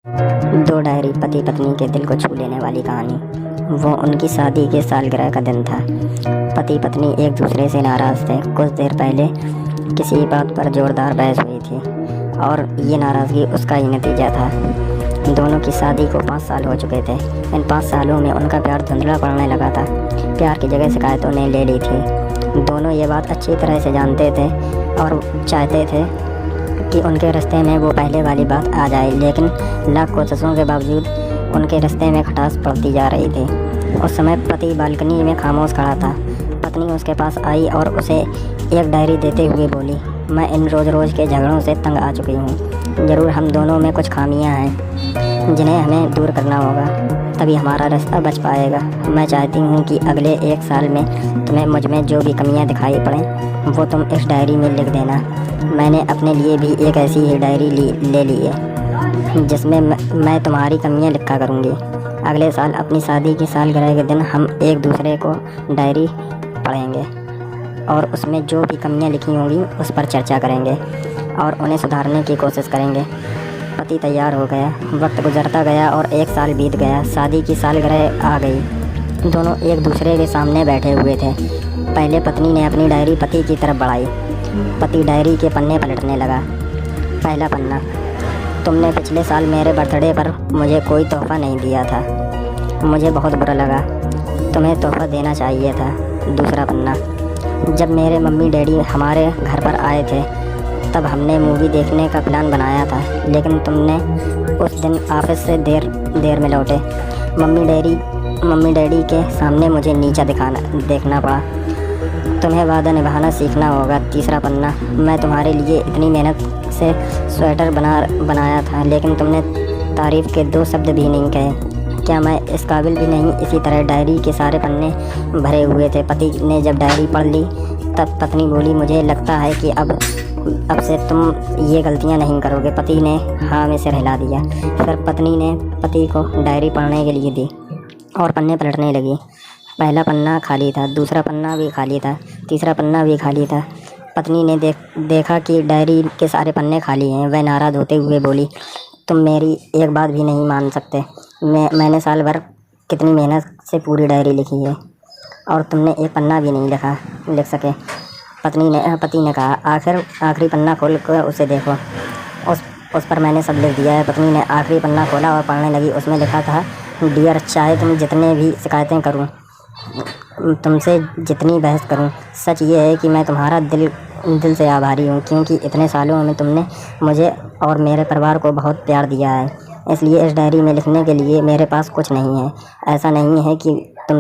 दो डायरी पति पत्नी के दिल को छू लेने वाली कहानी। वो उनकी शादी के सालगिरह का दिन था। पति पत्नी एक दूसरे से नाराज़ थे। कुछ देर पहले किसी बात पर जोरदार बहस हुई थी और ये नाराज़गी उसका ही नतीजा था। दोनों की शादी को 5 साल हो चुके थे। इन 5 सालों में उनका प्यार धुंधला पड़ने लगा था। प्यार की जगह शिकायतों ने ले ली थी। दोनों ये बात अच्छी तरह से जानते थे और चाहते थे कि उनके रिश्ते में वो पहले वाली बात आ जाए, लेकिन लाख कोशिशों के बावजूद उनके रिश्ते में खटास पड़ती जा रही थी। उस समय पति बालकनी में खामोश खड़ा था। पत्नी उसके पास आई और उसे एक डायरी देते हुए बोली, मैं इन रोज़ के झगड़ों से तंग आ चुकी हूँ। ज़रूर हम दोनों में कुछ खामियाँ हैं जिन्हें हमें दूर करना होगा, तभी हमारा रास्ता बच पाएगा। मैं चाहती हूँ कि अगले 1 साल में तुम्हें मुझ में जो भी कमियाँ दिखाई पड़ें वो तुम इस डायरी में लिख देना। मैंने अपने लिए भी एक ऐसी ही डायरी ले ली है जिसमें मैं तुम्हारी कमियाँ लिखा करूँगी। अगले साल अपनी शादी की सालगिरह के दिन हम एक दूसरे को डायरी पढ़ेंगे और उसमें जो भी कमियाँ लिखी होंगी उस पर चर्चा करेंगे और उन्हें सुधारने की कोशिश करेंगे। पति तैयार हो गया। वक्त गुजरता गया और 1 साल बीत गया। शादी की सालगिरह आ गई। दोनों एक दूसरे के सामने बैठे हुए थे। पहले पत्नी ने अपनी डायरी पति की तरफ बढ़ाई। पति डायरी के पन्ने पलटने लगा। पहला पन्ना, तुमने पिछले साल मेरे बर्थडे पर मुझे कोई तोहफ़ा नहीं दिया था। मुझे बहुत बुरा लगा। तुम्हें तोहफ़ा देना चाहिए था। दूसरा पन्ना, जब मेरे मम्मी डैडी हमारे घर पर आए थे तब हमने मूवी देखने का प्लान बनाया था, लेकिन तुमने उस दिन ऑफिस से देर में लौटे। मम्मी डैडी के सामने मुझे नीचा देखना पड़ा। तुम्हें वादा निभाना सीखना होगा। तीसरा पन्ना, मैं तुम्हारे लिए इतनी मेहनत से स्वेटर बनाया था, लेकिन तुमने तारीफ़ के 2 शब्द भी नहीं कहे। क्या मैं इस काबिल भी नहीं? इसी तरह डायरी के सारे पन्ने भरे हुए थे। पति ने जब डायरी पढ़ ली तब पत्नी बोली, मुझे लगता है कि अब से तुम ये गलतियां नहीं करोगे। पति ने हाँ में सिर हिला दिया। फिर पत्नी ने पति को डायरी पढ़ने के लिए दी और पन्ने पलटने लगी। पहला पन्ना खाली था, दूसरा पन्ना भी खाली था, तीसरा पन्ना भी खाली था। पत्नी ने देखा कि डायरी के सारे पन्ने खाली हैं। वह नाराज़ होते हुए बोली, तुम मेरी एक बात भी नहीं मान सकते। मैंने साल भर कितनी मेहनत से पूरी डायरी लिखी है और तुमने एक पन्ना भी नहीं लिख सके। पति ने कहा, आखिरी पन्ना खोल कर उसे देखो। उस पर मैंने सब लिख दिया है। पत्नी ने आखिरी पन्ना खोला और पढ़ने लगी। उसमें लिखा था, डियर, चाहे तुम जितने भी शिकायतें करूं, तुमसे जितनी बहस करूं, सच ये है कि मैं तुम्हारा दिल से आभारी हूं, क्योंकि इतने सालों में तुमने मुझे और मेरे परिवार को बहुत प्यार दिया है। इसलिए इस डायरी में लिखने के लिए मेरे पास कुछ नहीं है। ऐसा नहीं है कि तुम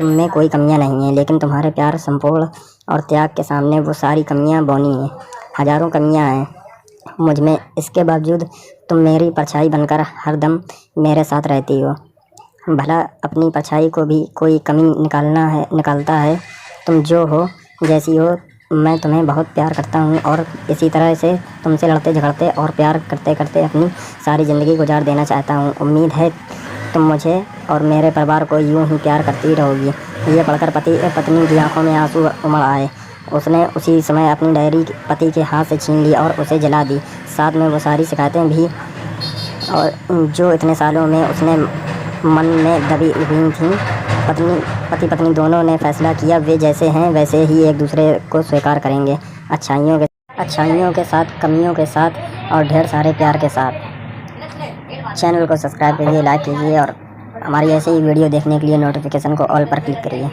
में कोई कमियां नहीं हैं, लेकिन तुम्हारे प्यार, संपूर्ण और त्याग के सामने वो सारी कमियां बौनी हैं। हज़ारों कमियां हैं मुझ में, इसके बावजूद तुम मेरी परछाई बनकर हरदम मेरे साथ रहती हो। भला अपनी परछाई को भी कोई कमी निकालता है। तुम जो हो, जैसी हो, मैं तुम्हें बहुत प्यार करता हूँ और इसी तरह से तुमसे लड़ते झगड़ते और प्यार करते करते अपनी सारी ज़िंदगी गुजार देना चाहता हूँ। उम्मीद है तुम मुझे और मेरे परिवार को यूं ही प्यार करती रहोगी। ये पढ़कर पत्नी की आंखों में आंसू उमड़ आए। उसने उसी समय अपनी डायरी पति के हाथ से छीन ली और उसे जला दी, साथ में वो सारी शिकायतें भी, और जो इतने सालों में उसने मन में दबी हुई थीं। पति पत्नी दोनों ने फैसला किया, वे जैसे हैं वैसे ही एक दूसरे को स्वीकार करेंगे, अच्छाइयों के साथ, कमियों के साथ और ढेर सारे प्यार के साथ। चैनल को सब्सक्राइब कीजिए, लाइक कीजिए और हमारी ऐसे ही वीडियो देखने के लिए नोटिफिकेशन को ऑल पर क्लिक करिए।